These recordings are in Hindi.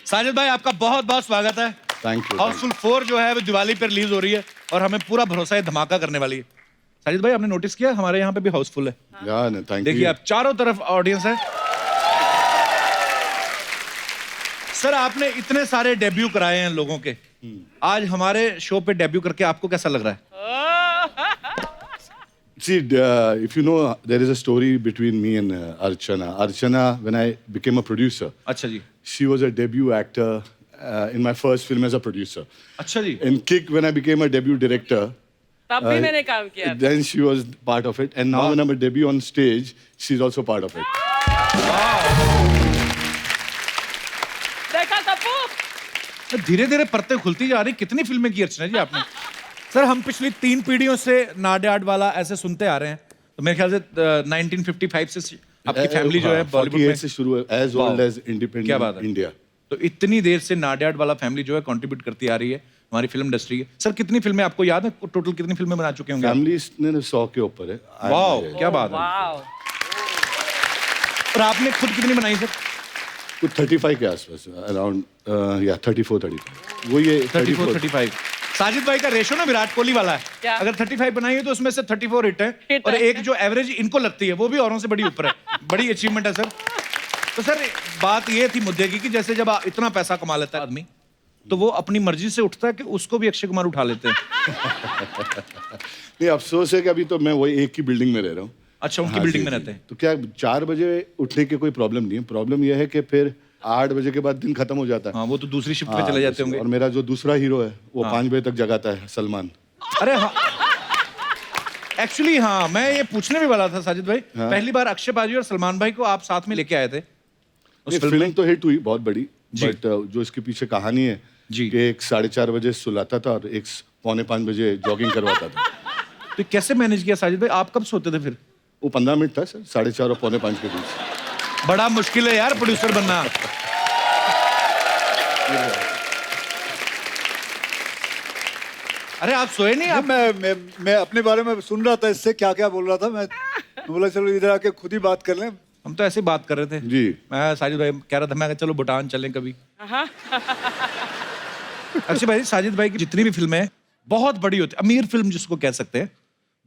साजिद भाई आपका बहुत बहुत स्वागत है। Thank you. हाउसफुल 4 जो है वो दिवाली पर रिलीज हो रही है और हमें पूरा भरोसा है धमाका करने वाली है। साजिद भाई आपने नोटिस किया हमारे यहाँ पे भी हाउसफुल है। Thank you. देखिए आप चारों तरफ ऑडियंस है। सर आपने इतने सारे डेब्यू कराए हैं लोगों के, आज हमारे शो पे डेब्यू करके आपको कैसा लग रहा है? See, if you know, there is a story between me and Archana. Archana, when I became a producer, अच्छा जी। she was a debut actor in my first film as a producer. अच्छा जी। In Kick, when I became a debut director, तब भी मैंने काम किया था। then she was part of it. And now when I'm a debut on stage, she's also part of it. देखा तप्पू? धीरे धीरे परतें खुलती जा रही। कितनी फिल्में की अर्चना जी आपने? सर हम पिछली 3 पीढ़ियों से नाडियाड वाला ऐसे सुनते आ रहे हैं, तो मेरे ख्याल से 1955 से आपकी फैमिली जो है बॉलीवुड में से शुरू है, as old as independent क्या बात है? India. तो इतनी देर से नाडियाड वाला फैमिली जो है कंट्रीब्यूट करती आ रही है हमारी फिल्म इंडस्ट्री है। सर कितनी फिल्में आपको याद है? टोटल कितनी फिल्में बना चुके होंगे? Family ने 100 के ऊपर है। वाओ क्या बात है। वाओ। और आपने खुद कितनी बनाई सर? कुछ 35 के आसपास, अराउंड या 34-35 वो ये 34-35। साजिद भाई का रेशो ना विराट कोहली वाला है। क्या? अगर 35 बनाई है तो उसमें से 34 हिट है हिट और है। एक जो एवरेज इनको लगती है वो भी औरों से बड़ी ऊपर है। बड़ी अचीवमेंट है सर। तो सर बात ये थी मुद्दे की कि जैसे जब इतना पैसा कमा लेता है आदमी तो वो अपनी मर्जी से उठता है कि उसको भी अक्षय कुमार उठा लेते हैं। नहीं, अफसोस है कि अभी तो मैं वही एक ही बिल्डिंग में रह रहा हूँ। अच्छा उनकी हाँ, बिल्डिंग जी, में जी। रहते हैं। तो क्या 4 बजे उठने की कोई प्रॉब्लम नहीं है। प्रॉब्लम यह है कि फिर 8 बजे के बाद दिन खत्म हो जाता है। हाँ वो तो दूसरी शिफ्ट पे हाँ, चले जाते होंगे। और मेरा जो दूसरा हीरो है वो 5 बजे तक जगाता है, सलमान। अरे हाँ एक्चुअली हाँ मैं ये पूछने भी वाला था साजिद भाई। हाँ। पहली बार अक्षय बाजी और सलमान भाई को आप साथ में लेके आए थे उस फिल्म फिल्म तो हिट हुई बहुत बड़ी, जी। बट जो इसके पीछे कहानी है जी। कि एक 4:30 बजे सुलाता था और एक 4:45 बजे जॉगिंग करवाता था। तो कैसे मैनेज किया साजिद भाई? आप कब सोते थे फिर? वो 15 मिनट था सर, 4:30 और 4:45 के बीच। बड़ा मुश्किल है यार प्रोड्यूसर बनना। अरे आप सोए नहीं? आप मैं अपने बारे में सुन रहा था, इससे क्या क्या बोल रहा था। मैं बोला चलो इधर आके खुद ही बात कर लें। हम तो ऐसे ही बात कर रहे थे जी। मैं साजिद भाई कह रहा था मैं चलो भूटान चलें कभी। अक्षय भाई साजिद भाई की जितनी भी फिल्में हैं बहुत बड़ी होती है, अमीर फिल्म जिसको कह सकते हैं,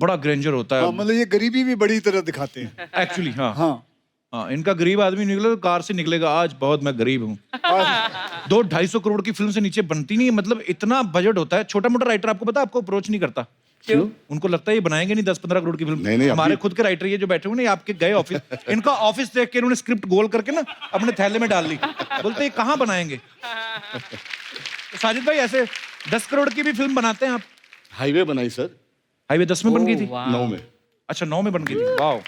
बड़ा ग्रेंजर होता हाँ, है मतलब ये गरीबी भी बड़ी तरह दिखाते हैं। एक्चुअली। हाँ हाँ, हाँ इनका गरीब आदमी निकले तो कार से निकलेगा आज बहुत मैं गरीब हूँ। 200-250 करोड़ की फिल्म से नीचे बनती नहीं है। मतलब इतना बजट होता है। छोटा मोटा राइटर आपको पता है आपको अप्रोच नहीं करता। क्यों? उनको लगता है ये बनाएंगे नहीं 10-15 करोड़ की फिल्म। नहीं, हमारे अभी- खुद के राइटर ये जो बैठे हुए ना, ये आपके गए ऑफिस, इनका ऑफिस देख के इन्होंने स्क्रिप्ट गोल करके ना अपने थैले में डाल ली। बोलते ये कहाँ बनाएंगे। तो साजिद भाई ऐसे 10 करोड़ की भी फिल्म बनाते हैं आप? हाईवे बनाई सर, हाईवे 10 में बन गई थी? 9 में। अच्छा 9 में बन गई थी। वाह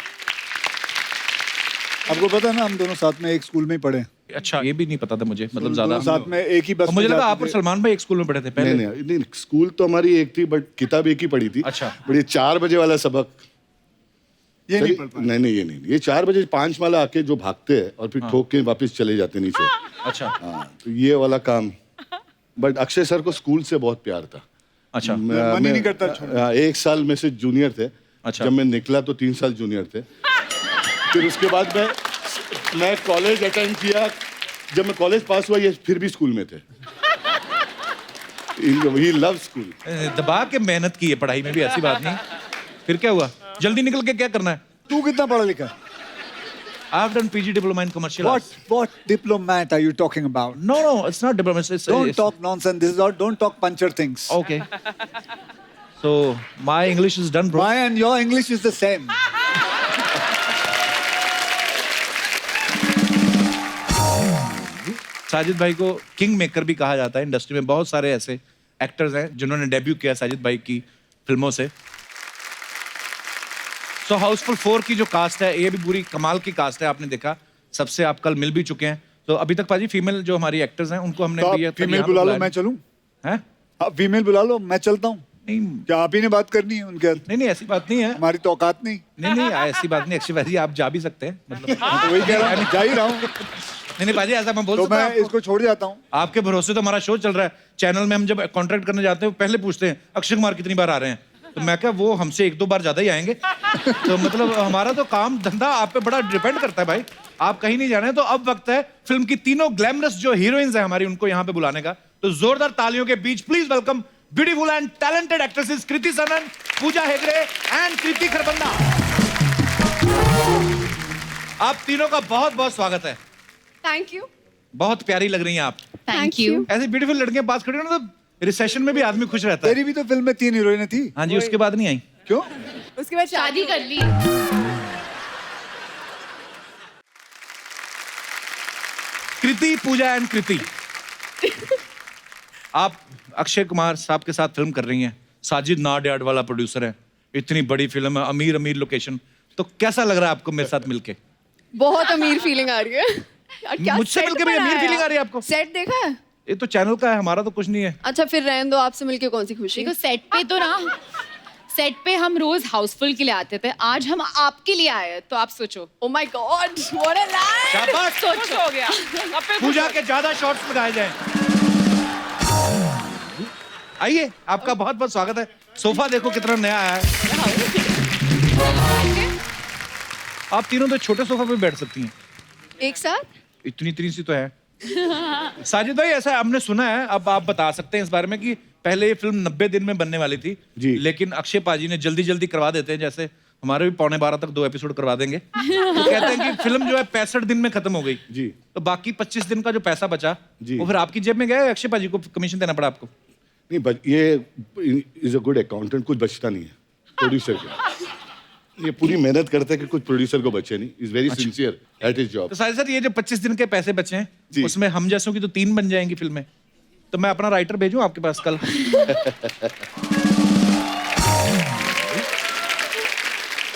आपको पता है ना हम दोनों साथ में एक स्कूल में ही पढ़े। अच्छा ये भी नहीं पता था मुझे। मतलब ज्यादा दोनों साथ में एक ही बस और मुझे में लगा जाते आप और थे। सलमान भाई एक स्कूल में पढ़े थे पहले। नहीं, स्कूल तो हमारी एक थी बट किताब एक ही पढ़ी थी। अच्छा। बट ये 4 बजे वाला सबक ये नहीं सर, पढ़ पाए। नहीं ये नहीं। ये 4 बजे 5 माला आके जो भागते हैं और फिर ठोक के वापस चले जाते हैं नीचे। अच्छा हाँ, तो ये वाला काम। बट अक्षय सर को स्कूल से बहुत प्यार था। अच्छा मन ही नहीं करता छोड़ने। 1 साल में से जूनियर थे। अच्छा। जब मैं निकला तो 3 साल जूनियर थे। फिर उसके बाद मैं कॉलेज अटेंड किया। जब मैं कॉलेज पास हुआ ये फिर भी स्कूल में थे। ही लव स्कूल। दबा के मेहनत की है पढ़ाई में भी, ऐसी बात नहीं। फिर क्या हुआ? जल्दी निकल के क्या करना है? तू कितना पढ़ा लिखा है? I have done PG diploma in commercial arts. What diplomat are you talking about? No, it's not diploma. Don't talk nonsense. This is all. Don't talk puncture things. Okay. So my English is done, bro. My and your English is the same. Sajid भाई को किंग मेकर भी कहा जाता है इंडस्ट्री में। बहुत सारे ऐसे एक्टर्स हैं जिन्होंने डेब्यू किया साजिद भाई की फिल्मों से। तो हाउसफुल 4 की जो कास्ट है ये भी पूरी कमाल की कास्ट है। आपने देखा सबसे आप कल मिल भी चुके हैं। तो अभी तक पाजी फीमेल जो हमारी एक्टर्स हैं उनको हमने तो भी आप फीमेल बुला लो, मैं चलूं? हैं? आप फीमेल बुला लो, मैं चलता हूँ। नहीं क्या आप ही ने बात करनी है उनके साथ? नहीं ऐसी बात नहीं है। हमारी तो औकात नहीं। नहीं ऐसी बात नहीं। अक्षय भाई आप जा भी सकते हैं मतलब। मैं तो वही कह रहा हूँ, जा ही रहा हूँ। नहीं पाजी ऐसा मैं बोल तो सकता हूँ मैं आपको? इसको छोड़ जाता हूँ। आपके भरोसे तो हमारा शो चल रहा है चैनल में। हम जब कॉन्ट्रैक्ट करने जाते हैं पहले पूछते हैं अक्षय कुमार कितनी बार आ रहे हैं। तो मैं क्या वो हमसे 1-2 बार ज्यादा ही आएंगे। तो मतलब हमारा तो काम धंधा आप पे बड़ा डिपेंड करता है भाई। आप कहीं नहीं जाने, तो अब वक्त है फिल्म की तीनों ग्लैमरस जो हीरोइंस हैं हमारी, उनको यहां पे बुलाने का। तो जोरदार तालियों के बीच please welcome beautiful and talented actresses Kriti Sanon, Pooja Hegde and Kriti Kharbanda. आप तीनों का बहुत बहुत स्वागत है। Thank you. बहुत प्यारी लग रही हैं आप। Thank you. ऐसी ब्यूटीफुल लड़कियां पास खड़ी हो ना, तो रिसेशन में भी आदमी खुश रहता है। तेरी भी तो फिल्म में 3 हीरोइनें थी। हाँ जी, उसके बाद नहीं आई। क्यों? उसके बाद शादी कर ली। कृति, पूजा एंड कृति, आप अक्षय कुमार साहब के साथ फिल्म कर रही हैं। साजिद नाडियाड वाला प्रोड्यूसर है, इतनी बड़ी फिल्म है, अमीर अमीर लोकेशन। तो कैसा लग रहा है आपको मेरे साथ मिलके? बहुत अमीर फीलिंग आ रही है यार। क्या मुझसे set मिलके भी अमीर बनाया? फीलिंग आ रही है आपको? सेट देखा है? ये तो चैनल का है, हमारा तो कुछ नहीं है। अच्छा फिर रहने दो, आपसे मिलके कौन सी खुशी। देखो सेट पे तो ना, सेट पे हम रोज हाउसफुल के लिए आते थे, आज हम आपके लिए आए हैं, तो आप सोचो। Oh my God, what a line. शाबाश, खुश हो गया। अब पे पूजा के ज्यादा शॉट्स लगाए जाएं। आइए, आपका बहुत बहुत स्वागत है। सोफा देखो कितना नया आया है। आप तीनों तो छोटे सोफा पे बैठ सकती हैं। एक साथ? इतनी इतनी सी तो है। साजिद भाई, ऐसा हमने सुना है, अब आप बता सकते हैं इस बारे में कि पहले ये फिल्म 90 दिन में बनने वाली थी जी। लेकिन अक्षय पाजी ने जल्दी जल्दी करवा देते हैं, जैसे हमारे भी 11:15 तक 2 एपिसोड करवा देंगे। तो कहते हैं कि फिल्म जो है 65 दिन में खत्म हो गई जी। तो बाकी 25 दिन का जो पैसा बचा जी। वो फिर आपकी जेब में गया, अक्षय पाजी को कमीशन देना पड़ा आपको? नहीं, बट ये इज अ गुड अकाउंटेंट, कुछ बचता नहीं है प्रोड्यूसर को। ये पूरी मेहनत करता है कि कुछ प्रोड्यूसर को बचे नहीं। Is very sincere at his job. तो साजिद सर, ये जो 25 दिन के पैसे बचे हैं जी। उसमें हम जैसों की तो 3 बन जाएंगी फिल्में। तो मैं अपना राइटर भेजूं आपके पास कल?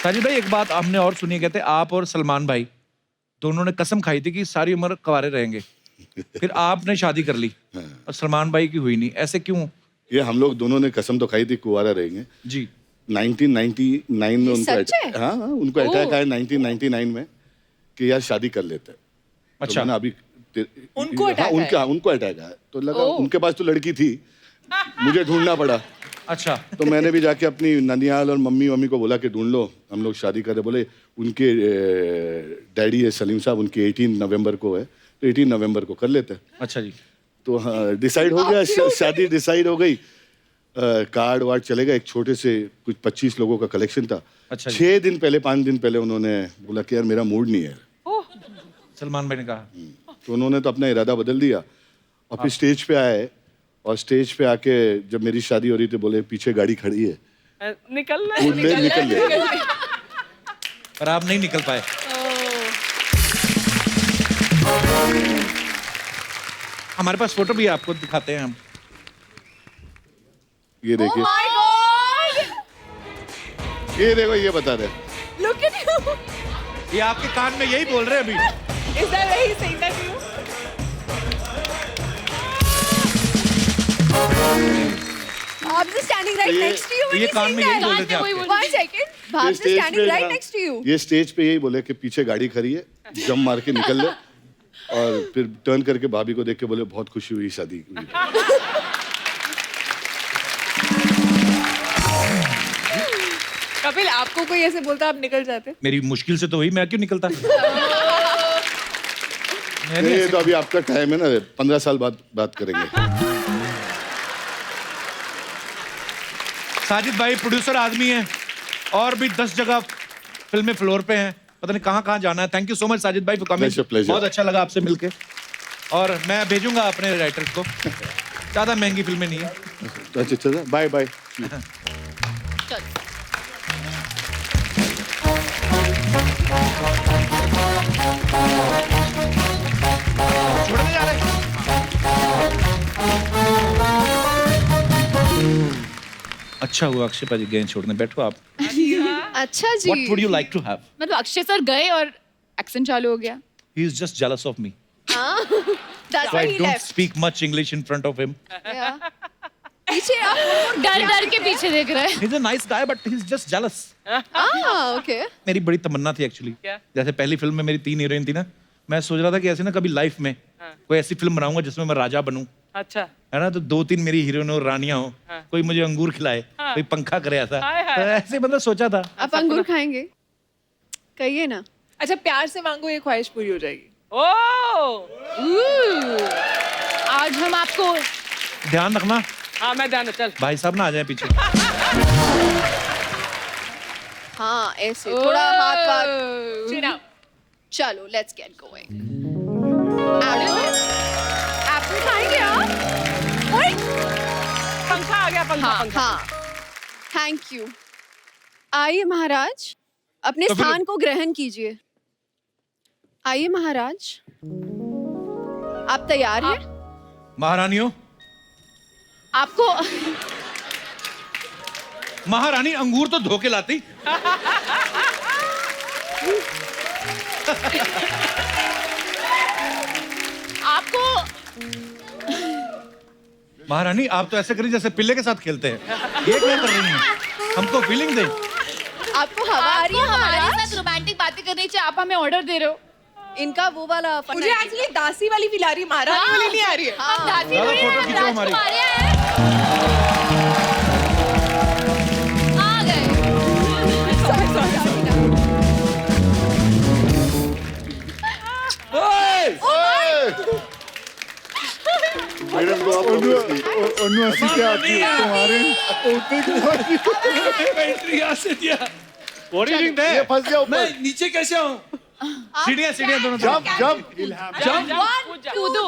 साजिद भाई, एक बात हमने और सुनी, कहते आप और सलमान भाई दोनों ने कसम खाई थी कि सारी उम्र कुंवारे रहेंगे। फिर आपने शादी कर ली और सलमान भाई की हुई नहीं, ऐसे क्यों? ये हम लोग दोनों ने कसम तो खाई थी कुंवारा रहेंगे। जी। 1999 में उनको सच है? हाँ, उनको अटैक आया 1999 में कि यार शादी कर लेते हैं। अच्छा। तो मैंने अभी उनको हाँ, attack आया? उनको अटैक आया तो लगा उनके पास तो लड़की थी, मुझे ढूंढना पड़ा। अच्छा। तो मैंने भी जाके अपनी ननियाल और मम्मी को बोला कि ढूंढ लो, हम लोग शादी कर रहे। बोले उनके डैडी है सलीम साहब, उनकी 18 नवंबर को है, तो 18 नवंबर को कर लेते हैं। अच्छा जी। तो हाँ, डिसाइड हो गया, शादी डिसाइड हो गई। कार्ड वार्ड चलेगा, एक छोटे से कुछ 25 लोगों का कलेक्शन था। अच्छा जी। 6 दिन पहले 5 दिन पहले उन्होंने बोला कि यार मेरा मूड नहीं है। सलमान भाई ने कहा। तो उन्होंने तो अपना इरादा बदल दिया और फिर स्टेज पे आए, और स्टेज पे आके जब मेरी शादी हो रही थी बोले पीछे गाड़ी खड़ी है, निकल कूद ले, निकल ले। पर आप नहीं निकल पाए। हमारे पास फोटो भी है, आपको दिखाते हैं हम। ये देखिए, माय गॉड, ये देखो, ये बता रहे। Look at you. ये आपके कान में यही बोल रहे हैं अभी। Is that where he saying that to you? Bob is standing right ये- next to you when ये he's कान saying में यही that. बोल रहे थे आपके। One second. Bob ये is स्टेज standing पे right हाँ, next to you. ये स्टेज पे यही बोले कि पीछे गाड़ी खड़ी है, जम मार के निकल ले। और फिर टर्न करके भाभी को देख के बोले बहुत खुशी हुई शादी हुई। कपिल, आपको कोई ऐसे बोलता आप निकल जाते? मेरी मुश्किल से तो हुई, मैं क्यों निकलता? मैंने ये ऐसे- तो अभी आपका टाइम है ना, 15 साल बाद बात करेंगे। साजिद भाई प्रोड्यूसर आदमी हैं और भी 10 जगह फिल्में फ्लोर पे हैं, पता नहीं कहाँ कहाँ जाना है। Thank you so much Sajid भाई फॉर कमिंग। Pleasure, pleasure. बहुत अच्छा लगा आपसे मिलके, और मैं भेजूंगा अपने राइटर को। ज्यादा महंगी फिल्में नहीं है। अच्छा चलो, बाय बाय। छोड़ने जा रहे हैं। अच्छा हुआ अक्षय पाजी गए छोड़ने। बैठो आप। अच्छा जी। What would you like to have? मतलब अक्षय सर गए और एक्सेंट चालू हो गया। He is just jealous of me. That's So why I he don't left. speak much English in front of him. Yeah. पीछे आप डर डर के पीछे देख रहे हैं। He's a nice guy but he's just jealous. Okay. मेरी बड़ी तमन्ना थी एक्चुअली। क्या? जैसे पहली फिल्म में मेरी 3 हीरोइन थी ना, मैं सोच रहा था कि ऐसे ना कभी लाइफ में कोई ऐसी फिल्म बनाऊंगा जिसमें मैं राजा बनूं, अच्छा। है ना। तो 2-3 मेरी हीरोइन और रानियां हो, कोई मुझे अंगूर खिलाए, कोई पंखा करे ऐसा। हाय, हाय। तो ऐसे मतलब सोचा था। आप अंगूर खाएंगे? कहिए ना। अच्छा प्यार से मांगो ये ख्वाहिश पूरी हो जाएगी। आज हम आपको ध्यान रखना हाँ मैं ध्यान चल। भाई साहब ना आ जाए पीछे। हाँ ऐसे थोड़ा हाथ वाथ। Chin up. चलो लेट्स गेट गोइंग। एप्पल खाएंगे आप? पंखा आ गया पंखा। हाँ। पंखा। हाँ थैंक यू। आइए महाराज अपने तो फिर- स्थान को ग्रहण कीजिए। आइए महाराज आप तैयार हैं? महारानियों, आपको महारानी अंगूर तो धोके लाती। आपको महारानी आप तो ऐसे करिए जैसे पिल्ले के साथ खेलते हैं। ये क्या कर रही हैं? हमको फीलिंग दे। आपको हवा आ रही है हमारे महाराज? साथ रोमांटिक बातें करनी चाहिए, आप हमें ऑर्डर दे रहे हो। इनका वो वाला फंडा मुझे है। एक्चुअली दासी वाली फील आ रही है, महारानी वाली नहीं आ रही है। हम दासी ज़्यादा थोड़ी फोटो हैं, खींचो हमारी। राजकुमारी हैं। आ गए। मैडम को आप उन्नू क्या आती है तुम्हारे उतने की बात एंट्री यहाँ से दिया। ये फंस गया ऊपर। नीचे कैसे आऊँ? सीढ़ियाँ सीढ़ियाँ दोनों तरफ। जंप जंप कूदो।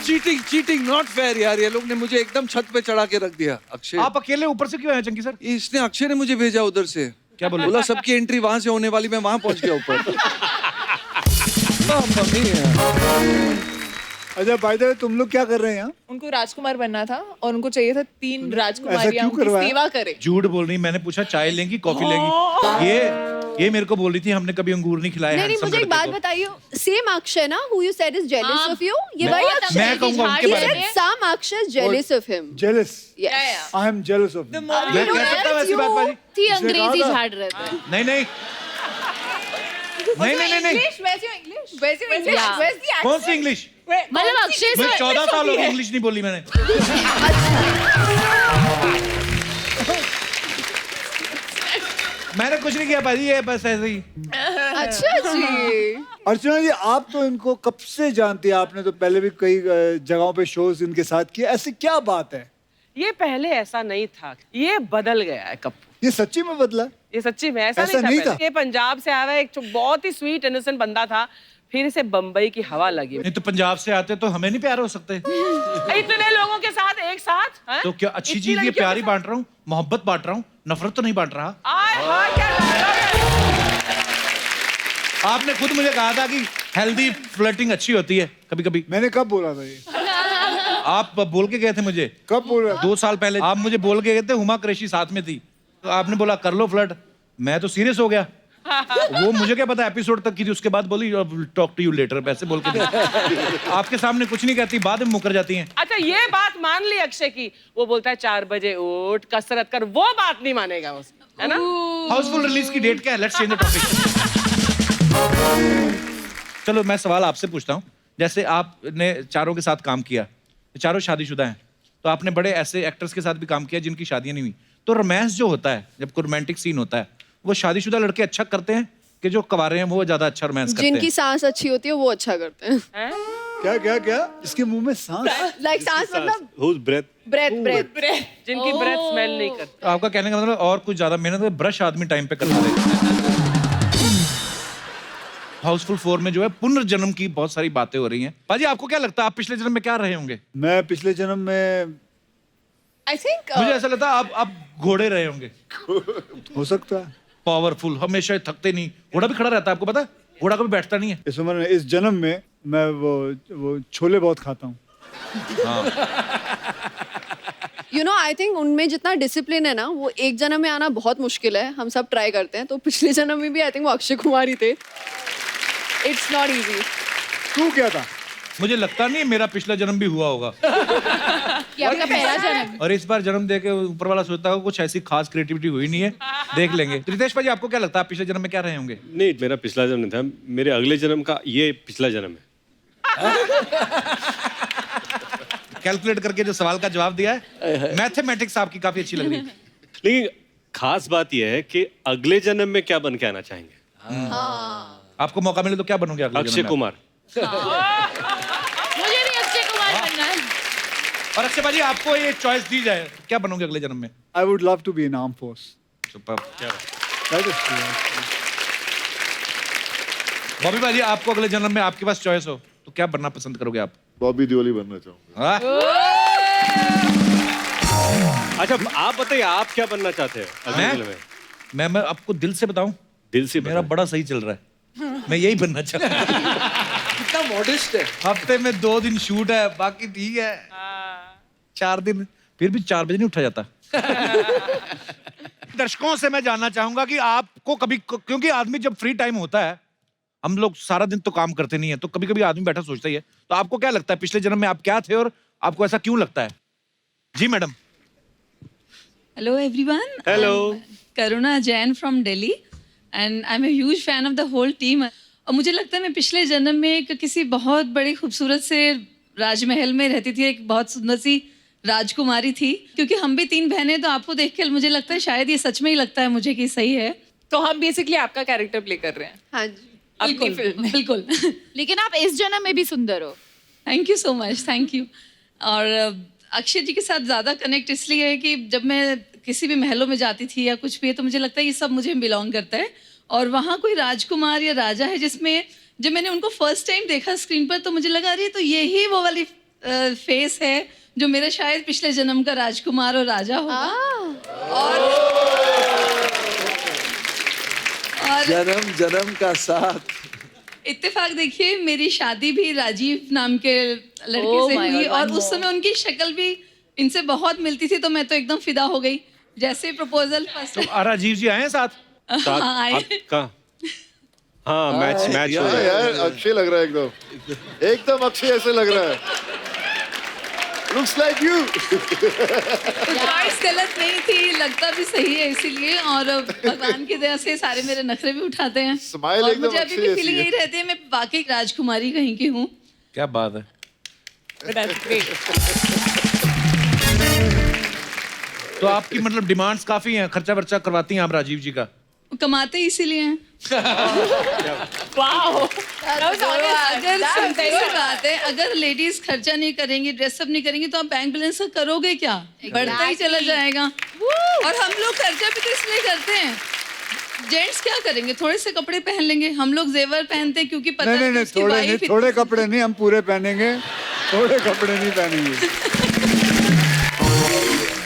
चीटिंग चीटिंग नॉट फेयर यार। ये लोग ने मुझे एकदम छत पे चढ़ा के रख दिया। अक्षय आप अकेले ऊपर से क्यों आए चंकी सर? इसने अक्षय ने मुझे भेजा उधर से। क्या बोले? बोला सबकी एंट्री वहां से होने वाली, मैं वहां पहुंच गया ऊपर। मम्मी है। अच्छा बाय द वे तुम लोग क्या कर रहे हैं यहाँ? उनको राजकुमार बनना था और उनको चाहिए था 3 ऐसा राजकुमारियां क्यों उनकी करवाया? सेवा करे। झूठ बोल रही। मैंने पूछा चाय लेंगी कॉफी लेंगी। ये मेरे को बोल रही थी हमने कभी अंगूर नहीं खिलाए। नहीं नहीं handsome मुझे एक लड़के बात को। बताइए। सेम अक्षय ना who you said is jealous हाँ। of you? ये मैं- वही बहुत अक्षय? मैं कहूंगा उनके He बारे said में। some Akshay is jealous of him. Jealous Yes. I am jealous of मैं कह सकता हूँ ऐसी बात बाजी? थी अंग्रेजी कहा था। झाड़ रहे थे। नहीं नहीं नहीं नहीं नहीं। इंग्लिश वैसे हो इंग्लिश वैसे हो इंग्लिश Yeah. वैसे ही कौन सी इंग्लिश? मतलब अक्षय मैं से 14 साल हो गए इंग्लिश नहीं बोली मैंने। मैंने कुछ नहीं किया भाजी, ये बस ऐसे ही। अच्छा जी। अर्चना जी आप तो इनको कब से जानती हैं? आपने तो पहले भी कई जगहों पे शोज इनके साथ किए। ऐसी क्या बात है? ये पहले ऐसा नहीं था, ये बदल गया है कप्पू। ये सच्ची में बदला? ये सच्ची में ऐसा ऐसा नहीं नहीं था, था। पहले। ये पंजाब से आया हुआ एक बहुत ही स्वीट इनोसेंट बंदा था, फिर इसे बम्बई की हवा लगी। नहीं तो पंजाब से आते तो हमें नहीं प्यार हो सकते? इतने लोगों के साथ एक साथ हैं? तो क्या अच्छी इतनी चीज ये लड़कियों प्यार के ही बांट रहा हूँ, मोहब्बत बांट रहा हूँ, नफरत तो नहीं बांट रहा। साथ? आय हाय क्या dialogue है। आपने खुद मुझे कहा था कि हेल्दी फ्लर्टिंग अच्छी होती है कभी कभी। मैंने कब बोला था ये? आप बोल के गए थे मुझे कब बोल रहा था? 2 साल पहले। आप मुझे बोल के गए थे, हुमा कुरैशी साथ में थी, तो आपने बोला कर लो फ्लर्ट। मैं तो सीरियस हो गया। वो मुझे क्या पता एपिसोड तक की थी, उसके बाद बोली टॉक टू यू लेटर, ऐसे बोल के दी। आपके सामने कुछ नहीं कहती, बाद में मुकर जाती हैं। अच्छा ये बात मान ली अक्षय की, वो बोलता है 4 बजे उठ कसरत कर, वो बात नहीं मानेगा उसकी, है ना? हाउसफुल रिलीज की डेट क्या है? Let's change the topic. चलो मैं सवाल आपसे पूछता हूँ। जैसे आपने चारों के साथ काम किया, चारों शादीशुदा हैं, तो आपने बड़े ऐसे एक्टर्स के साथ भी काम किया जिनकी शादियां नहीं हुई, तो रोमांस जो होता है, जब कोई रोमांटिक सीन होता है, वो शादीशुदा लड़के अच्छा करते हैं कि जो कवारे हैं वो ज्यादा अच्छा रोमांस करते जिनकी हैं? सांस अच्छी होती है वो अच्छा करते हैं। हैं? क्या क्या क्या? इसके मुंह में सांस? लाइक सांस मतलब Whose breath? Breath breath. जिनकी ब्रेथ स्मेल नहीं करती। तो आपका कहने का मतलब और कुछ ज्यादा मेहनत है, ब्रश आदमी टाइम पे करता है। हाउसफुल 4 में जो है पुनर्जन्म की बहुत सारी बातें हो रही हैं। पाजी आपको क्या लगता है आप पिछले जन्म में क्या रहे होंगे? मैं पिछले जन्म में आई थिंक मुझे ऐसा लगता है आप घोड़े रहे होंगे, हो सकता है। पावरफुल, हमेशा थकते नहीं। घोड़ा भी खड़ा रहता है, आपको पता है? घोड़ा कभी बैठता नहीं है। इस उम्र में, इस जन्म में मैं वो छोले बहुत खाता हूँ। यू नो आई थिंक उनमें जितना डिसिप्लिन है ना वो एक जन्म में आना बहुत मुश्किल है। हम सब ट्राई करते हैं। तो पिछले जन्म में भी आई थिंक वो अक्षय कुमार ही थे। It's not easy. तू क्या था? मुझे लगता नहीं है मेरा पिछला जन्म भी हुआ होगा। ये आपका पहला जन्म। और इस बार जन्म दे के ऊपर वाला सोचता है कुछ ऐसी खास क्रिएटिविटी हुई नहीं है, देख लेंगे। तो रितेश भाई आपको क्या लगता है आप पिछले जन्म में क्या रहे होंगे? नहीं मेरा पिछला जन्म नहीं था, मेरे अगले जन्म का ये पिछला जन्म है। कैलकुलेट करके जो सवाल का जवाब दिया है, मैथमेटिक्स आपकी काफी अच्छी लग रही है। लेकिन खास बात यह है कि अगले जन्म में क्या बन के आना चाहेंगे? आपको मौका मिले तो क्या बनोगे अगले अक्षय जन्म में? कुमार। मुझे भी अक्षय कुमार बनना है। और अक्षय भाजी आपको ये चॉइस दी जाए तो क्या बनोगे अगले जन्म में? I would love to be in armed force. Superb. That is true. Bobby भाजी आपको अगले जन्म में आपके पास चॉइस हो तो क्या बनना पसंद करोगे आप? बॉबी देओली बनना चाहूंगा। हाँ? अच्छा आप बताइए, आप क्या बनना चाहते हैं अगले जन्म में? मैं आपको दिल से बताऊं, दिल से मेरा बड़ा सही चल रहा है। मैं यही बनना चाहता हूँ। कितना मॉडेस्ट है। हफ्ते में 2 दिन शूट है, बाकी ठीक है। 4 दिन फिर भी 4 बजे नहीं उठा जाता। दर्शकों से मैं जानना चाहूंगा कि आपको कभी, क्योंकि आदमी जब फ्री टाइम होता है, हम लोग सारा दिन तो काम करते नहीं है, तो कभी कभी आदमी बैठा सोचता ही है, तो आपको क्या लगता है पिछले जन्म में आप क्या थे और आपको ऐसा क्यों लगता है? जी madam. Hello everyone. Hello. I'm Karuna Jain from Delhi and I'm a huge fan of the whole team. और मुझे लगता है मैं पिछले जन्म में एक किसी बहुत बड़ी खूबसूरत से राजमहल में रहती थी, एक बहुत सुंदर सी राजकुमारी थी, क्योंकि हम भी 3 बहनें, तो आपको देख के मुझे लगता है शायद ये सच में ही लगता है मुझे कि सही है। तो हम बेसिकली आपका कैरेक्टर प्ले कर रहे हैं हाँ जी। अपनी बिल्कुल फिल्म में। बिल्कुल। लेकिन आप इस जन्म में भी सुंदर हो। Thank you so much, thank you. और अक्षय जी के साथ ज़्यादा कनेक्ट इसलिए है कि जब मैं किसी भी महलों में जाती थी या कुछ भी है, तो मुझे लगता है ये सब मुझे बिलोंग करता है। और वहाँ कोई राजकुमार या राजा है जिसमें, जब मैंने उनको फर्स्ट टाइम देखा स्क्रीन पर, तो मुझे लगा अरे तो यही वो वाली फेस है जो मेरा शायद पिछले जन्म का राजकुमार और राजा होगा। और जन्म जन्म का साथ। इत्तेफाक देखिए, मेरी शादी भी राजीव नाम के लड़के Oh से my हुई, God, और one उस more. समय उनकी शक्ल भी इनसे बहुत मिलती थी, तो मैं तो एकदम फिदा हो गई। जैसे प्रपोजल फर्स्ट तो राजीव जी आए हैं साथ? साथ आए। आपका? हाँ, मैच हो हाँ जाएगा। यार अक्षय लग रहा है एकदम अक्षय ऐसे लग रहा है। Looks like you. चॉइस गलत नहीं थी, लगता भी सही है इसीलिए, और भगवान की दया से सारे मेरे नखरे भी उठाते हैं। Smile और एकदम मुझे अभी अच्छी भी ऐसी फीलिंग है। यही रहती है, मैं वाकई राजकुमारी कहीं की हूँ। क्या बात है। That's great. तो आपकी मतलब डिमांड्स काफी हैं, खर्चा वर्चा करवाती हैं आप राजीव जी का? कमाते ही इसीलिए हैं। Wow. That was honest. अगर That was सिंपल very सी बात है, अगर लेडीज खर्चा नहीं करेंगी, ड्रेसअप नहीं करेंगी, तो आप बैंक बैलेंस का करोगे क्या? बढ़ता ही चला जाएगा। और हम लोग खर्चा भी तो इसलिए करते हैं। जेंट्स क्या करेंगे? थोड़े से कपड़े पहन लेंगे। हम लोग जेवर पहनते हैं क्योंकि पता नहीं है नहीं, उसकी थोड़े wife नहीं, इतनी- थोड़े कपड़े नहीं, हम पूरे पहनेंगे। थोड़े कपड़े नहीं पहनेंगे।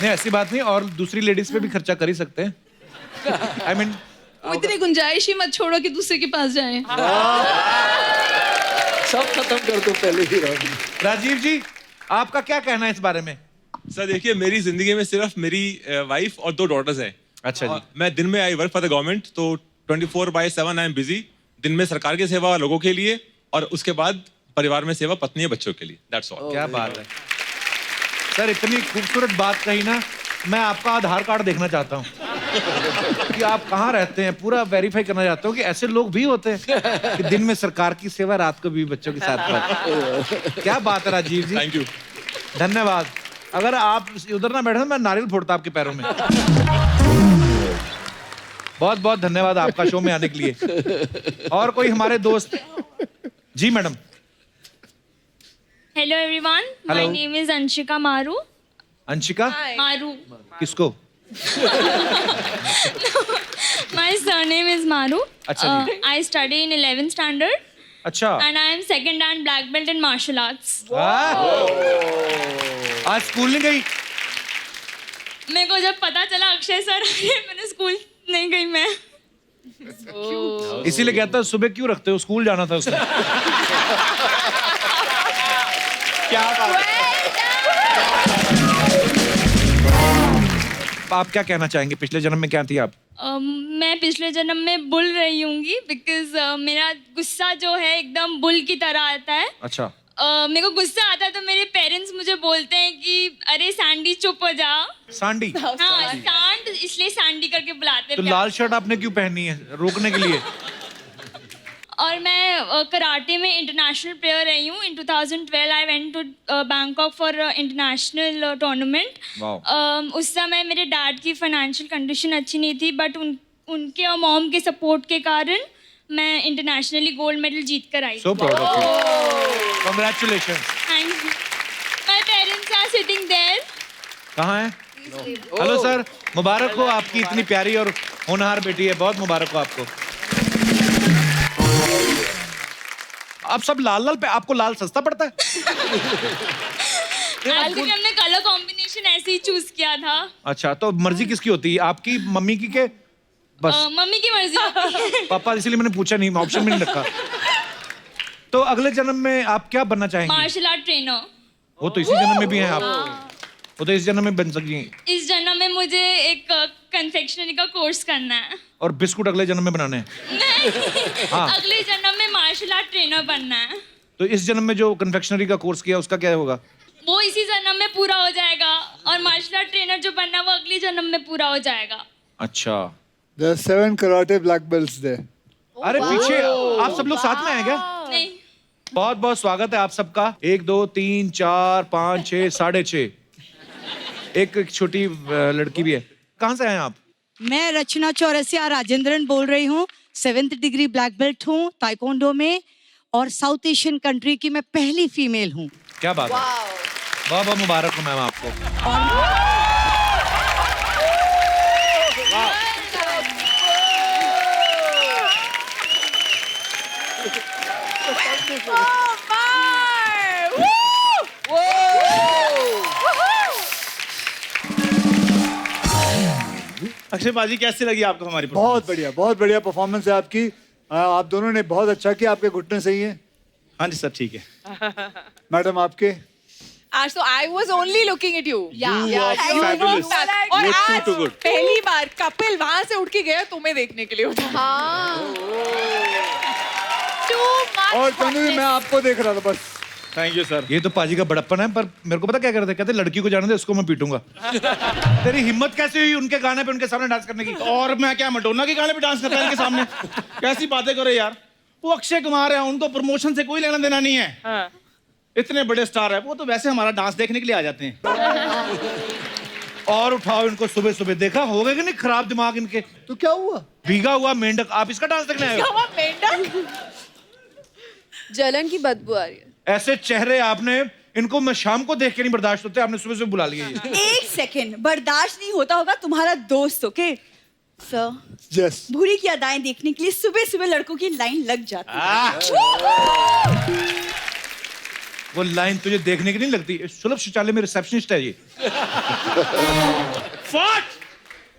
नहीं ऐसी बात नहीं, और दूसरी लेडीज पे भी खर्चा कर ही सकते हैं। आई मीन वो इतनी गुंजाइश ही मत छोड़ो कि दूसरे के पास जाएं। सब खत्म कर दो पहले ही राउंड। राजीव जी आपका क्या कहना है इस बारे में? सर देखिए, मेरी जिंदगी में सिर्फ मेरी वाइफ और 2 डॉटर्स हैं। अच्छा जी। और मैं दिन में I work for the government, तो 24/7 आई एम बिजी। दिन में सरकार की सेवा लोगों के लिए, और उसके बाद परिवार में सेवा पत्नी और बच्चों के लिए। That's all. क्या बात है सर, इतनी खूबसूरत बात कही ना। मैं आपका आधार कार्ड देखना चाहता हूँ कि आप कहाँ रहते हैं, पूरा वेरीफाई करना चाहता हूँ कि ऐसे लोग भी होते हैं कि दिन में सरकार की सेवा, रात को भी बच्चों के साथ बात। क्या बात है राजीव जी, थैंक यू। धन्यवाद। अगर आप उधर ना बैठे तो मैं नारियल फोड़ता आपके पैरों में। बहुत बहुत धन्यवाद आपका शो में आने के लिए। और कोई हमारे दोस्त? जी madam. Hello everyone, my Hello. name is Anshika Maru. Anshika? Maru. किसको? My surname is Maru. अच्छा जी। I study in 11th standard अच्छा। and I am second and black belt in martial arts. आज स्कूल नहीं गई? मेरे को जब पता चला अक्षय सर आए, मैंने स्कूल नहीं गई मैं। इसीलिए कहता है सुबह क्यों रखते हो, स्कूल जाना था उसने। क्या बात है। आप क्या कहना चाहेंगे, पिछले जन्म में क्या थी आप? मैं पिछले जन्म में बुल रही हूँगी बिकॉज मेरा गुस्सा जो है एकदम बुल की तरह आता है। अच्छा। मेरे को गुस्सा आता है तो मेरे पेरेंट्स मुझे बोलते हैं कि अरे सैंडी चुप हो जा। सांडी? हाँ, सांड, इसलिए सैंडी करके बुलाते तो हैं। लाल शर्ट आपने क्यों पहनी है, रोकने के लिए? और मैं कराटे में इंटरनेशनल प्लेयर रही हूँ. In 2012 I went to Bangkok for international tournament. उस समय मेरे डैड की फाइनेंशियल कंडीशन अच्छी नहीं थी, बट उनके और मॉम के सपोर्ट के कारण मैं इंटरनेशनली गोल्ड मेडल जीत कर आई. So proud of you, congratulations. Thank you. My parents are sitting there. कहाँ है? हेलो सर, मुबारक हो, आपकी इतनी प्यारी और होनहार बेटी है, बहुत मुबारक हो आपको. आप सब लाल लाल पे, आपको लाल सस्ता पड़ता है? एक्चुअली हमने कलर कॉम्बिनेशन ऐसे ही चूज किया था. अच्छा, तो मर्जी किसकी होती है, आपकी, मम्मी की के बस? मम्मी की मर्जी होती है. पापा, इसीलिए मैंने पूछा नहीं, ऑप्शन में नहीं रखा. तो अगले जन्म में आप क्या बनना चाहेंगे? Martial art trainer. वो तो इसी जन्म में भी हैं आप, वो तो इस जन्म में बन सकती हैं. इस जन्म में मुझे एक कन्फेक्शनरी का कोर्स करना है. और बिस्कुट अगले जन्म में बनाने हैं. हाँ. अगले जन्म में मार्शल आर्ट ट्रेनर बनना है. तो इस जन्म में जो कन्फेक्शनरी का कोर्स किया उसका क्या होगा? वो इसी जन्म में पूरा हो जाएगा, और मार्शल आर्ट ट्रेनर जो बनना है वो अगले जन्म में पूरा हो जाएगा. अच्छा. There are 7 karate black belts there. अरे पीछे आप सब लोग साथ में हैं क्या? नहीं. बहुत बहुत स्वागत है आप सबका. 1 2 3 4 5 6 6.5. एक छोटी लड़की भी है. कहाँ से हैं आप? मैं रचना चौरसिया राजेंद्रन बोल रही हूँ. 7th डिग्री ब्लैक बेल्ट हूँ ताइक्वांडो में, और साउथ एशियन कंट्री की मैं पहली फीमेल हूँ. क्या बात है, बहुत बहुत मुबारक हो मैम आपको. अक्षय बाजी, कैसी लगी आपको हमारी? बहुत बढ़िया परफॉर्मेंस है आपकी. आप दोनों ने बहुत अच्छा किया. आपके घुटने सही हैं? हाँ जी सर, ठीक है. मैडम आपके? आज तो I was only looking at you. fabulous. और You're आज too good. पहली बार कपिल वहां से उठ के गया तुम्हें देखने के लिए. और तनु भी, मैं आपको देख रहा था बस. Thank you sir. ये तो पाजी का बड़प्पन है, पर मेरे को पता क्या करते, कहते लड़की को जाने दे, उसको मैं पीटूंगा. तेरी हिम्मत कैसे हुई उनके गाने पे उनके सामने डांस करने की? और मैं क्या मडोना के गाने पे डांस कर रहा हूं इनके सामने? कैसी बातें करे यार. वो अक्षय कुमार है, उनको प्रमोशन से कोई लेना देना नहीं है. हाँ. इतने बड़े स्टार है, वो तो वैसे हमारा डांस देखने के लिए आ जाते हैं. और उठाओ इनको सुबह सुबह. देखा हो गए कि नहीं खराब दिमाग इनके? तो क्या हुआ? भीगा हुआ मेंढक, आप इसका डांस देखने आए हो? जलन की बदबू आ रही है. ऐसे चेहरे आपने, इनको मैं शाम को देख के नहीं बर्दाश्त होते, आपने सुबह सुबह बुला लिया. ये एक सेकेंड, बर्दाश्त नहीं होता होगा तुम्हारा दोस्त. Okay sir, yes. भूरी की अदाएं देखने के लिए सुबह सुबह लड़कों की लाइन लग जाती है. वो लाइन तुझे देखने की नहीं लगती? सुलभ शौचालय में रिसेप्शनिस्ट है ये. फट!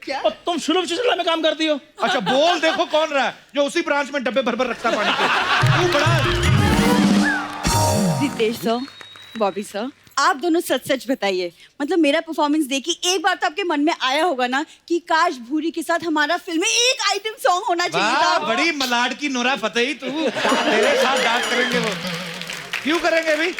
क्या? और तुम सुलभ शौचालय में काम करती हो? अच्छा, बोल देखो कौन रहा है जो उसी ब्रांच में डब्बे भर भर रखता है पानी के. तू बड़ा. रितेश सर, बॉबी सर, आप दोनों सच सच बताइए. मतलब मेरा परफॉर्मेंस देखी एक बार तो आपके मन में आया होगा ना कि काश भूरी के साथ हमारा फिल्म में एक आइटम सॉन्ग होना चाहिए था. बड़ी मलाड की नोरा फतेही तू. तेरे साथ डांस करेंगे वो? क्यों करेंगे भाई?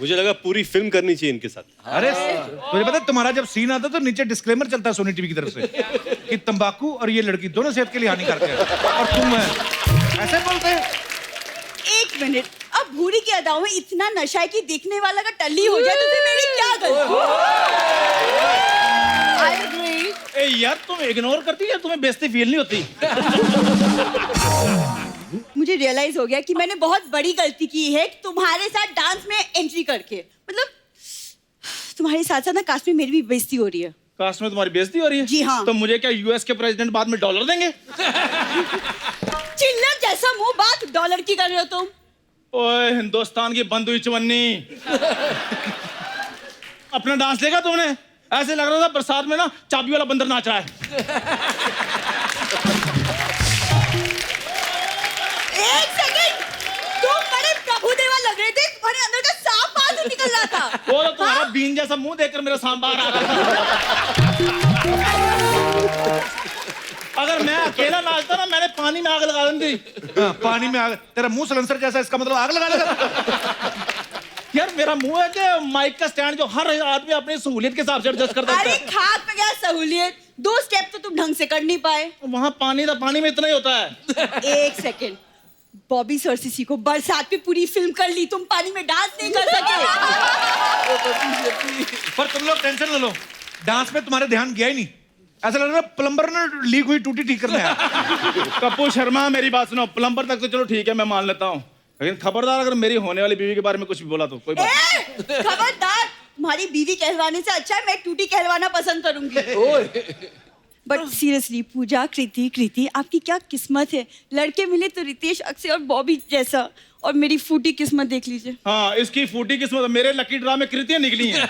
मुझे लगा पूरी फिल्म करनी चाहिए इनके साथ. अरे तुझे पता है, तुम्हारा जब सीन आता तो नीचे डिस्क्लेमर चलता है सोनी टीवी की तरफ से कि तंबाकू और ये लड़की दोनों सेहत के लिए हानिकारक है, और तुम ऐसे बोलते हैं. एक मिनट, अब भूरी की अदाओं में इतना नशा है कि देखने वाला का टल्ली हो जाए तो फिर मेरी क्या गलती? ए यार, तुम इग्नोर करती है, तुम्हें बेइज्जती फील नहीं होती? मुझे रियलाइज हो गया कि मैंने बहुत बड़ी गलती की है तुम्हारे साथ डांस में एंट्री करके. मतलब तुम्हारे साथ साथ ना कास्ट में मेरी भी बेइज्जती हो रही है. कास्ट में तुम्हारी बेइज्जती हो रही है? जी हाँ. तो मुझे क्या यूएस के प्रेसिडेंट बाद में डॉलर देंगे? चिल्लर जैसा मुंह, बात डॉलर की कर रहे हो तुम. ओए हिंदुस्तान की बंद हुई चवन्नी. अपना डांस देखा तुमने? ऐसे लग रहा था बरसात में ना चाबी वाला बंदर नाच रहा है. एक सेकंड, तुम बड़े प्रभुदेवा लग रहे थे. तुम्हारे अंदर का सांप बाहर से निकल रहा था. वो तो तुम्हारा बीन जैसा मुंह देखकर मेरा सांप बाहर आ रहा था. अगर मैं अकेला नाचता ना, मैंने पानी में आग लगा दी थी. पानी में आग? तेरा मुंह सलेंसर जैसा, इसका मतलब आग लगा लगा. यार मेरा मुंह है कि माइक का स्टैंड जो हर आदमी अपनी सहूलियत के हिसाब से एडजस्ट करता अरे है। खाक पे क्या सहूलियत, 2 स्टेप तो तुम ढंग से कर नहीं पाए। वहां पानी था, पानी में इतना ही होता है। एक सेकंड, बॉबी सरसीसी को बरसात में पूरी फिल्म कर ली, तुम पानी में डांस नहीं कर सके। पर तुम लोग टेंशन न लो, डांस में तुम्हारे ध्यान गया ही नहीं। ऐसा लग रहा है प्लम्बर ने लीक हुई टूटी ठीक करने आया। कपूर शर्मा मेरी बात सुनो, प्लम्बर तक तो चलो ठीक है मैं मान लेता हूँ, लेकिन खबरदार अगर मेरी होने वाली बीवी के बारे में कुछ भी बोला तो कोई बात खबरदार, तुम्हारी बीवी कहलवाने से अच्छा है मैं टूटी कहलवाना पसंद करूंगी। बट सीरियसली पूजा, कृति आपकी क्या किस्मत है, लड़के मिले तो रितेश, अक्षय और बॉबी जैसा, और मेरी फूटी किस्मत देख लीजिए। हाँ इसकी फूटी किस्मत, मेरे लकी ड्रा में कृतियां निकली हैं।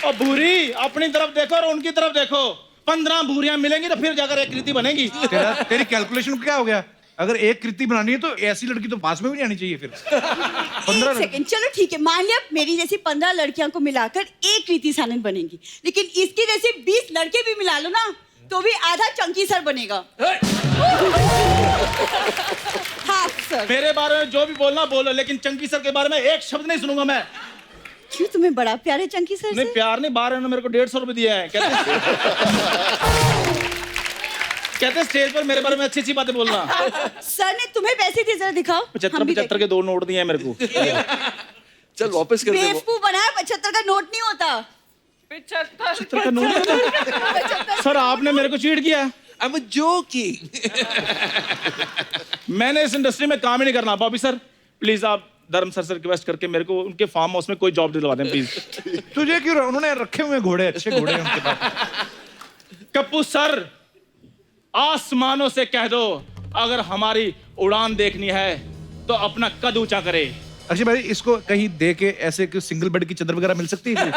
और भूरी अपनी तरफ देखो और उनकी तरफ देखो, 15 भूरियां मिलेंगी तो फिर जाकर एक कृति बनेगी। तेरी कैलकुलेशन क्या हो गया? अगर एक कृति बनानी है तो ऐसी लड़की तो पास में भी नहीं आनी चाहिए फिर। 15 सेकंड, चलो ठीक है मान लिया मेरी जैसी 15 लड़कियों को मिलाकर एक कृति सानंद बनेगी, लेकिन इसकी जैसे 20 लड़के भी मिला लो ना तो भी आधा चंकी सर बनेगा। हाँ सर। मेरे बारे में जो भी बोलना बोलो, लेकिन चंकी सर के बारे में एक शब्द नहीं सुनूंगा मैं। क्यों, तुम्हें बड़ा प्यार है चंकी सर नहीं से? प्यार नहीं, बाहर मेरे को 150 रुपए दिया है, कहते स्टेज पर मेरे बारे में अच्छी अच्छी बातें बोलना। सर ने तुम्हें पैसे दिए, जरा दिखाओ। 75 के 2 नोट दिए हैं मेरे को। चल वापस कर दे। बेवकूफ बनाया, 75 का नोट नहीं होता। 75 का नोट। सर आपने मेरे को चीट किया। I'm joking. मैंने इस इंडस्ट्री में काम ही नहीं करना। बॉबी सर प्लीज आप धर्म सर से रिक्वेस्ट करके मेरे को उनके फार्म हाउस में कोई जॉब दिलवा दें प्लीज। तुझे क्यों, उन्होंने रखे हुए घोड़े, अच्छे घोड़े हैं उनके पास। कप्पू सर आसमानों से कह दो अगर हमारी उड़ान देखनी है तो अपना कद ऊंचा करे। अक्षय भाई इसको कहीं दे के ऐसे कि सिंगल बेड की चादर वगैरह मिल सकती है?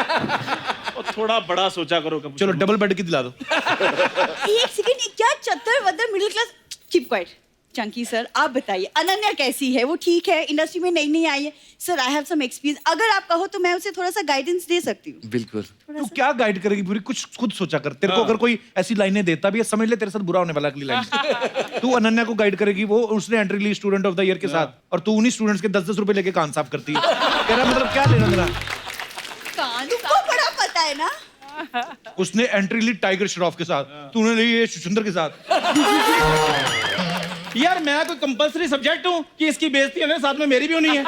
और थोड़ा बड़ा सोचा करो कप्पू। चलो डबल बेड की दिला दो। एक सेकंड, क्या चत्तर वदर middle class, keep quiet. Chunky sir आप बताइए अनन्या कैसी है? वो ठीक है, इंडस्ट्री में नई नई आई है। Sir I have some experience, अगर आप कहो तो मैं उसे थोड़ा सा गाइडेंस दे सकती हूँ। बिल्कुल। तू क्या गाइड करेगी पूरी, कुछ खुद सोचा कर। तेरे को अगर कोई ऐसी लाइनें देता भी है, समझ ले तेरे साथ बुरा होने वाला अगली लाइन। तू अनन्या को गाइड करेगी, वो उसने एंट्री ली स्टूडेंट ऑफ द ईयर के साथ, और तू उन्हीं स्टूडेंट्स के 10-10 रुपए लेके कान साफ करती है। तेरा मतलब क्या लेना देना? तुमको बड़ा पता है ना। उसने एंट्री ली टाइगर श्रॉफ के साथ, तूने ली ये सुंदर के साथ। यार मैं कोई कंपलसरी सब्जेक्ट हूँ कि इसकी बेइज्जती होने साथ में मेरी भी होनी है?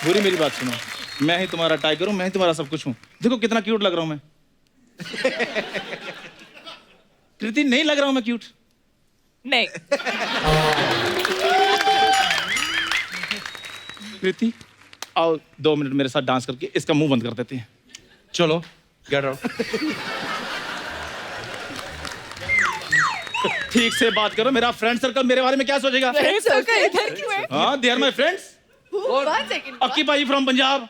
बुरी मेरी बात सुनो, मैं ही तुम्हारा टाइगर हूँ, मैं ही तुम्हारा सब कुछ हूँ। देखो कितना क्यूट लग रहा हूँ मैं। कृति नहीं लग रहा हूँ मैं क्यूट? नहीं। कृति आओ 2 मिनट मेरे साथ डांस करके इसका मुंह बंद कर देते हैं। चलो गेट आउट। ठीक से बात करो, मेरा फ्रेंड सर्कल मेरे बारे में क्या सोचेगा? फ्रेंड सर्कल इधर क्यों है? हाँ दे आर माय फ्रेंड्स। अक्की भाई from Punjab,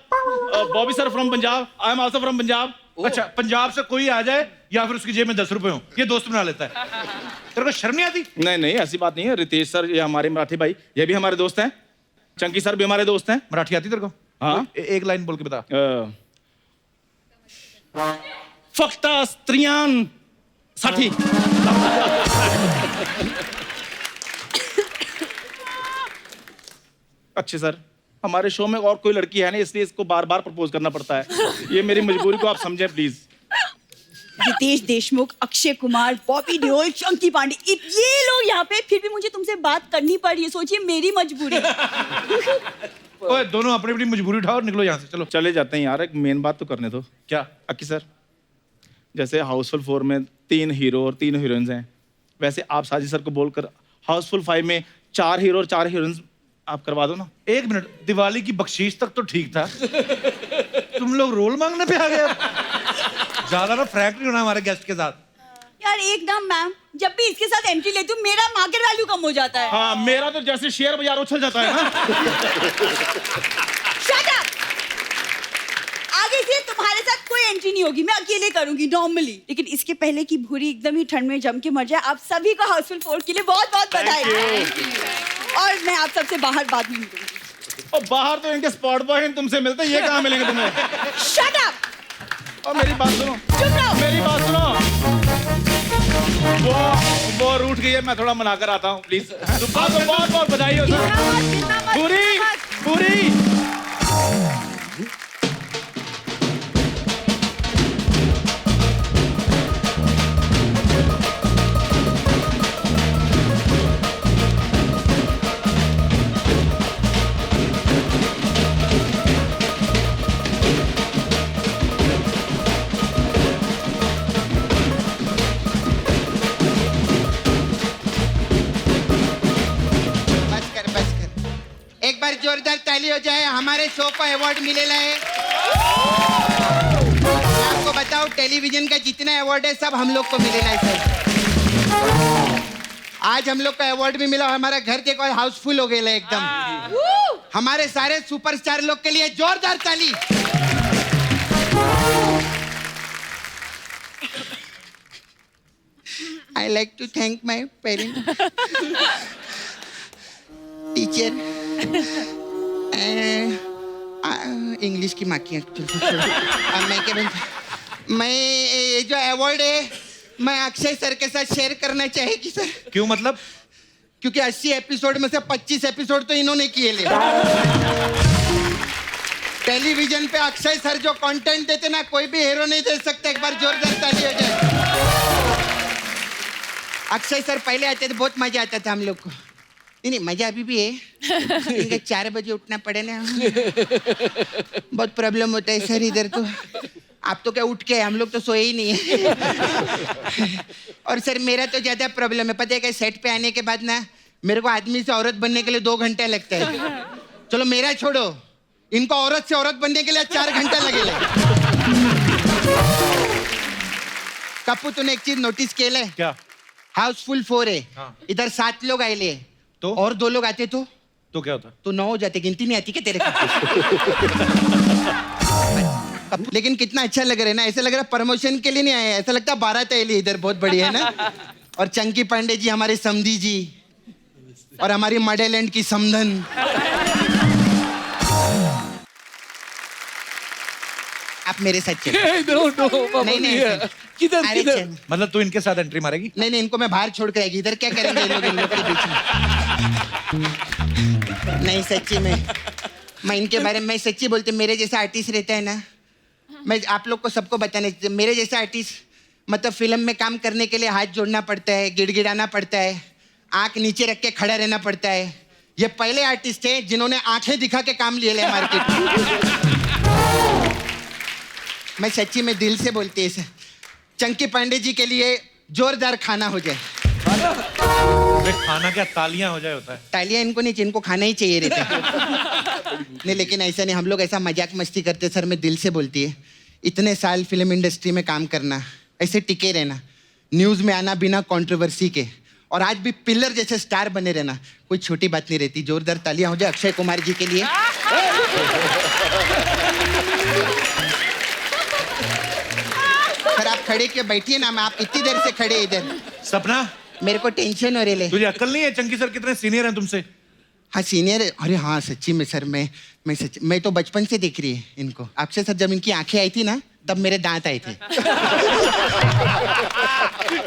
Bobby sir from Punjab, I am also from Punjab. अच्छा पंजाब से कोई आ जाए या फिर उसकी जेब में 10 रुपए हो, ये दोस्त बना लेता है। तेरे को शर्म नहीं आती? नहीं नहीं ऐसी बात नहीं है। रितेश सर ये हमारे मराठी भाई, ये भी हमारे दोस्त हैं। चंकी सर भी हमारे दोस्त हैं। मराठी आती तेरे को? हाँ एक लाइन बोल के बता। फक्त स्त्रियां साठी। अच्छे सर हमारे शो में और कोई लड़की है नहीं, इसलिए इसको बार बार प्रपोज करना पड़ता है। ये मेरी मजबूरी को आप समझें प्लीज। रितेश देशमुख, अक्षय कुमार, बॉबी देओल, चंकी पांडे, ये लोग यहाँ पे, फिर भी मुझे तुमसे बात करनी पड़ रही है। सोचिए मेरी मजबूरी। ओए दोनों अपनी अपनी मजबूरी उठाओ और निकलो यहाँ से। चलो चले जाते हैं यार, एक मेन बात तो करने दो। क्या? अक्की सर जैसे हाउसफुल 4 में 3 हीरो और 3 हीरोइंस हैं, वैसे आप साजिद सर को बोलकर हाउसफुल 5 में 4 हीरो और 4 हीरोइंस आप करवा दो ना। 1 मिनट, दिवाली की बख्शीश तक तो ठीक था, तुम लोग रोल मांगने पे आ गए। ज्यादा ना फ्रैंक नहीं होना हमारे गेस्ट के साथ। यार एकदम मैम, जब भी इसके साथ एंट्री लेती हूँ मेरा मार्केट वैल्यू कम हो जाता है। हाँ मेरा तो जैसे शेयर बाजार उछल जाता है ना। Shut up! आगे से तुम्हारे साथ कोई एंट्री नहीं होगी, मैं अकेले करूंगी नॉर्मली। लेकिन इसके पहले कि भूरी एकदम ही ठंड में जम के मर जाए, आप सभी को हाउसफुल 4 के लिए बहुत बहुत बधाई। और मैं आप सबसे बाहर बात नहीं करूंगी। और बाहर तो इनके स्पॉट बॉय तुमसे मिलते हैं, ये कहाँ मिलेंगे तुम्हें? Shut up! और मेरी बात सुनो, चुप रहो। मेरी बात सुनो। वो सुपर उठ गई है, मैं थोड़ा मनाकर आता हूँ प्लीज। सुपर को बहुत बहुत बधाई हो सर। पूरी पूरी एक बार जोरदार ताली हो जाए, हमारे शो को अवार्ड मिलेला है। मैं आपको बताऊं, टेलीविजन का जितना अवार्ड है सब हम लोग को मिलेला है सर। आज हम लोग को अवार्ड भी मिला, हमारा घर देखो हाउसफुल हो गया एकदम। हमारे सारे सुपरस्टार लोग के लिए जोरदार ताली। I like to thank my parents, teacher, English की माँ की मैं ये जो अवार्ड है मैं अक्षय सर के साथ शेयर करना चाहेगी सर। क्यों मतलब? क्योंकि 80 एपिसोड में से 25 एपिसोड तो इन्होंने किए ले। टेलीविजन पे अक्षय सर जो कंटेंट देते ना, कोई भी हीरो नहीं दे सकता। एक बार जोरदार ताली हो जाए। अक्षय सर पहले आते थे, बहुत मजा आता था हम लोग को। नहीं मजा अभी भी है। इनके 4 बजे उठना पड़े ना, बहुत प्रॉब्लम होता है सर इधर तो। आप तो क्या उठ के, हम लोग तो सोए ही नहीं है। और सर मेरा तो ज्यादा प्रॉब्लम है, पता है क्या? सेट पे आने के बाद ना मेरे को आदमी से औरत बनने के लिए 2 घंटे लगता है। चलो मेरा छोड़ो, इनको औरत से औरत बनने के लिए 4 घंटा लगेगा। कप्पू तूने एक चीज नोटिस केलं है क्या? हाउसफुल 4 है। इधर 7 लोग आए ले, तो और 2 लोग आते तो क्या होता? तो 9 हो जाते। गिनती नहीं आती क्या तेरे को? लेकिन कितना अच्छा लग रहा है ना, ऐसा लग रहा है प्रमोशन के लिए नहीं आए, ऐसा लगता है बारात है लिए इधर। बहुत बढ़िया है ना। और चंकी पांडे जी हमारे समधी जी, और हमारी मॉडलैंड की समधन। आप मेरे साथ चलो। नहीं किधर मतलब तू इनके साथ एंट्री मारेगी? नहीं इनको मैं बाहर छोड़ कर आएगी। इधर क्या करेंगे ये लोग इन लोग के बीच में? नहीं सच्ची में मैं इनके बारे में सच्ची बोलते, मेरे जैसा आर्टिस्ट रहता है ना, मैं आप लोग को सबको बताने, मेरे जैसा आर्टिस्ट मतलब फिल्म में काम करने के लिए हाथ जोड़ना पड़ता है, गिड़गिड़ाना पड़ता है, आंख नीचे रख के खड़ा रहना पड़ता है। ये पहले आर्टिस्ट है जिन्होंने आंखें दिखा के काम लिए ले मार्केट में। मैं सच्ची में दिल से बोलती है सर, चंकी पांडे जी के लिए जोरदार खाना हो जाए। खाना क्या, तालियां हो जाए होता है? तालियां इनको नहीं, जिनको खाना ही चाहिए रहता है। नहीं लेकिन ऐसा नहीं, हम लोग ऐसा मजाक मस्ती करते सर। मैं दिल से बोलती है, इतने साल फिल्म इंडस्ट्री में काम करना, ऐसे टिके रहना, न्यूज में आना बिना कंट्रोवर्सी के, और आज भी पिलर जैसे स्टार बने रहना, कोई छोटी बात नहीं रहती। जोरदार तालियां हो जाए अक्षय कुमार जी के लिए। सर आप खड़े क्यों बैठिए ना, मैं आप इतनी देर से खड़े इधर। सपना मेरे को टेंशन हो रही है। तुझे अक्ल नहीं है? चंकी सर कितने सीनियर हैं तुमसे? हाँ सीनियर है। अरे हाँ सच्ची में सर, मैं तो बचपन से देख रही है इनको। अक्षय सर जब इनकी आंखें आई थी ना, तब मेरे दांत आए थे।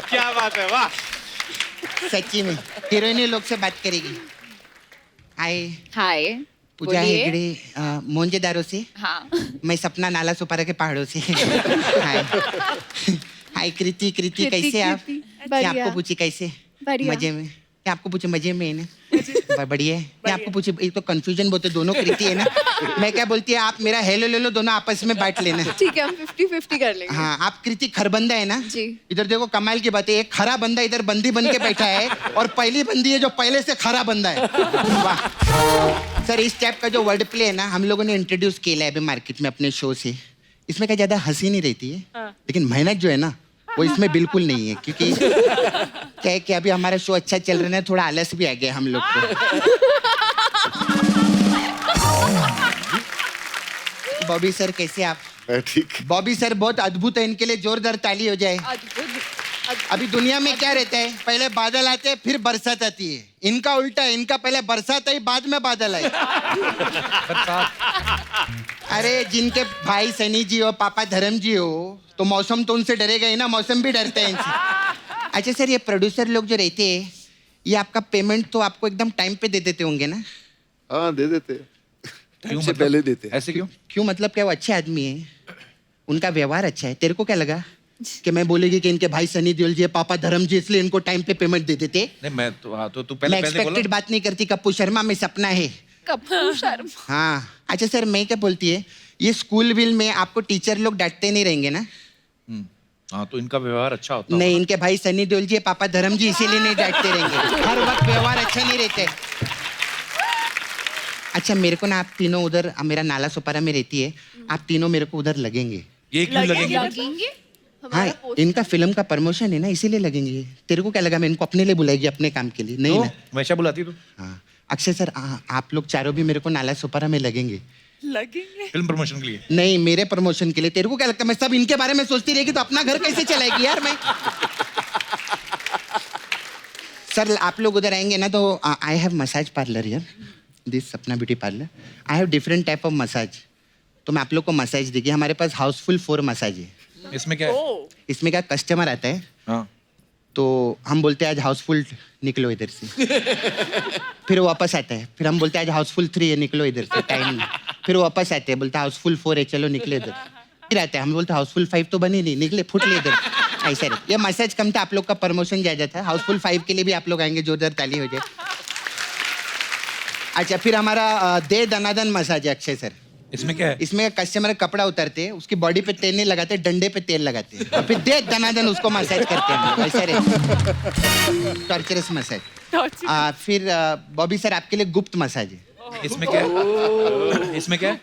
क्या बात है, वाह। सच्ची में हीरोइनी लोग से बात करेगी। हाय पूजा हेगड़े मोंजेदारों से। हाँ मैं सपना नाला सुपारा के पहाड़ों से। हाय हाय कृति कैसे आप? क्या आपको पूछी कैसे? मजे में? क्या आपको पूछे मजे में है ना? बढ़िया है। क्या आपको पूछे, एक तो कंफ्यूजन बोलते दोनों कृति है ना। मैं क्या बोलती है, आप मेरा हेलो ले लो, दोनों आपस में बांट लेना। ठीक है, हम 50-50 कर लेंगे। हाँ आप कृति खरबंदा है ना जी। इधर देखो कमाल की बात है, एक खरा बंदा इधर बंदी बन के बैठा है, और पहली बंदी है जो पहले से खरा बंदा है। वाह सर, इस टाइप का जो वर्ड प्ले है ना, हम लोगों ने इंट्रोड्यूस किया है अभी मार्केट में अपने शो से। इसमें क्या ज्यादा हंसी नहीं रहती है, लेकिन मेहनत जो है ना वो इसमें बिल्कुल नहीं है। क्योंकि क्या है कि अभी हमारा शो अच्छा चल रहा है, थोड़ा आलस भी आ गया हम लोग को। बॉबी सर कैसे आप? ठीक। बॉबी सर बहुत अद्भुत है, इनके लिए जोरदार ताली हो जाए। अभी दुनिया में क्या रहता है, पहले बादल आते हैं फिर बरसात आती है। इनका उल्टा है, इनका पहले बरसात आई बाद में बादल आए। अरे जिनके भाई सनी जी हो, पापा धर्म जी हो, तो मौसम तो उनसे डरेगा ही ना, मौसम भी डरते हैं इनसे। अच्छा सर, ये प्रोड्यूसर लोग जो रहते हैं, ये आपका पेमेंट तो आपको एकदम टाइम पे दे देते होंगे ना? हाँ दे देते, क्यों से मतलब? पहले देते। ऐसे क्यों? क्यों मतलब क्या, वो अच्छे आदमी है, उनका व्यवहार अच्छा है। तेरे को क्या लगा कि मैं बोलेगी कि इनके भाई सनी देओल जी, पापा धर्म जी, इसलिए इनको टाइम पे पेमेंट दे देते? नहीं मैं तो हाँ तो तू मैं पहले बोला। एक्सपेक्टेड बात नहीं करती, कप्पू शर्मा में सपना है। कपूर शर्मा। हाँ अच्छा सर, मैं क्या बोलती है, ये स्कूल विल में आपको टीचर लोग डांटते नहीं रहेंगे ना? हाँ तो इनका व्यवहार अच्छा होता नहीं, इनके भाई सनी देओल जी, पापा धर्म जी, इसीलिए नहीं डांटते रहेंगे। हर वक्त व्यवहार अच्छे नहीं रहते। अच्छा मेरे को ना आप तीनों उधर, मेरा नाला सुपारा में रहती है, आप तीनों मेरे को उधर लगेंगे। ये क्यों लगेंगे? लगेंगे? हाँ, इनका फिल्म का प्रमोशन है ना, इसीलिए लगेंगे। तेरे को क्या लगा मैं इनको अपने लिए बुलाएगी, अपने काम के लिए? नहीं ना? वैसा बुलाती तू? हाँ अक्षय सर, आप लोग चारों भी मेरे को नाला सुपारा में लगेंगे। लगेंगे फिल्म प्रमोशन के लिए? नहीं, मेरे प्रमोशन के लिए। तेरे को क्या लगता है मैं सब इनके बारे में सोचती रहेगी तो अपना घर कैसे चलाएगी यार मैं? सर आप लोग उधर आएंगे ना तो आई हैव मसाज पार्लर यार, दिस सपना beauty parlour. I have different type of massage, तो मैं आप लोग को मसाज देगी। हमारे पास हाउसफुल 4 मसाज है। इसमें क्या है? इसमें क्या, कस्टमर आता है हाँ तो हम बोलते हैं आज हाउसफुल निकलो इधर से, फिर वो वापस आता है, फिर हम बोलते हैं आज हाउसफुल 3 है निकलो इधर से, टाइम नहीं। फिर वो वापस आते हैं, बोलते हैं हाउसफुल 4 है चलो निकले इधर। फिर आते हैं, हम बोलते हैं हाउसफुल 5 तो बनी नहीं, निकले फुट ले इधर। ऐसा रहता। ये मसाज कम था, आप लोग का प्रमोशन ज्यादा था। हाउसफुल 5 के लिए भी आप लोग आएंगे, जोरदार ताली हो जाए। अच्छा फिर हमारा दे दनादन मसाज है अक्षय सर। इसमें क्या है? इसमें कस्टमर का कपड़ा उतारते हैं, उसकी बॉडी पे तेल नहीं लगाते, डंडे पे तेल लगाते हैं और फिर दे दनादन उसको मसाज करते हैं। ऐसा रहता, टॉर्चरस मसाज। फिर बॉबी सर आपके लिए गुप्त मसाज है। इसमें क्या है? इसमें क्या है?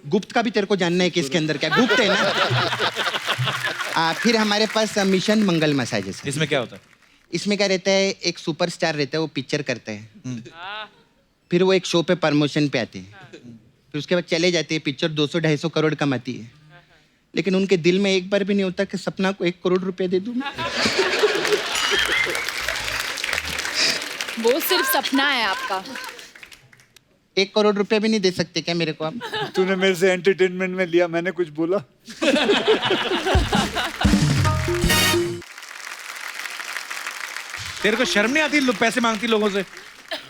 गुप्त का भी तेरे को जानना है कि इसके अंदर क्या गुप्त है ना? फिर हमारे पास मिशन मंगल मसाज है सर। इसमें क्या होता है? इसमें क्या रहता है, एक सुपरस्टार रहता है, वो पिक्चर करता है, फिर वो एक शो पे प्रमोशन पे आते हैं, फिर उसके बाद चले जाते हैं, पिक्चर 200-250 करोड़ कमाती है, लेकिन उनके दिल में एक बार भी नहीं होता कि सपना को 1 करोड़ रुपए दे दूं। वो सिर्फ सपना है आपका। 1 करोड़ रुपए भी नहीं दे सकते क्या मेरे को आप? तूने मेरे से एंटरटेनमेंट में लिया, मैंने कुछ बोला? तेरे को शर्म नहीं आती पैसे मांगती लोगों से?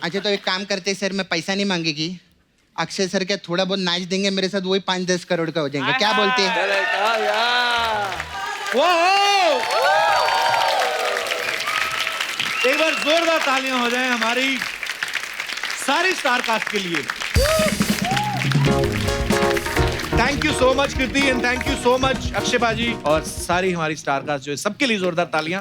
अच्छा तो एक काम करते सर, मैं पैसा नहीं मांगेगी, अक्षय सर क्या थोड़ा बहुत नाच देंगे मेरे साथ, वही 5-10 करोड़ का हो जाएंगे, क्या बोलते हैं? एक बार जोरदार तालियां हो जाएं हमारी सारी स्टार कास्ट के लिए। Thank you so much Kriti and thank you so much Akshay बाजी और सारी हमारी स्टार कास्ट जो है, सबके लिए जोरदार तालियां।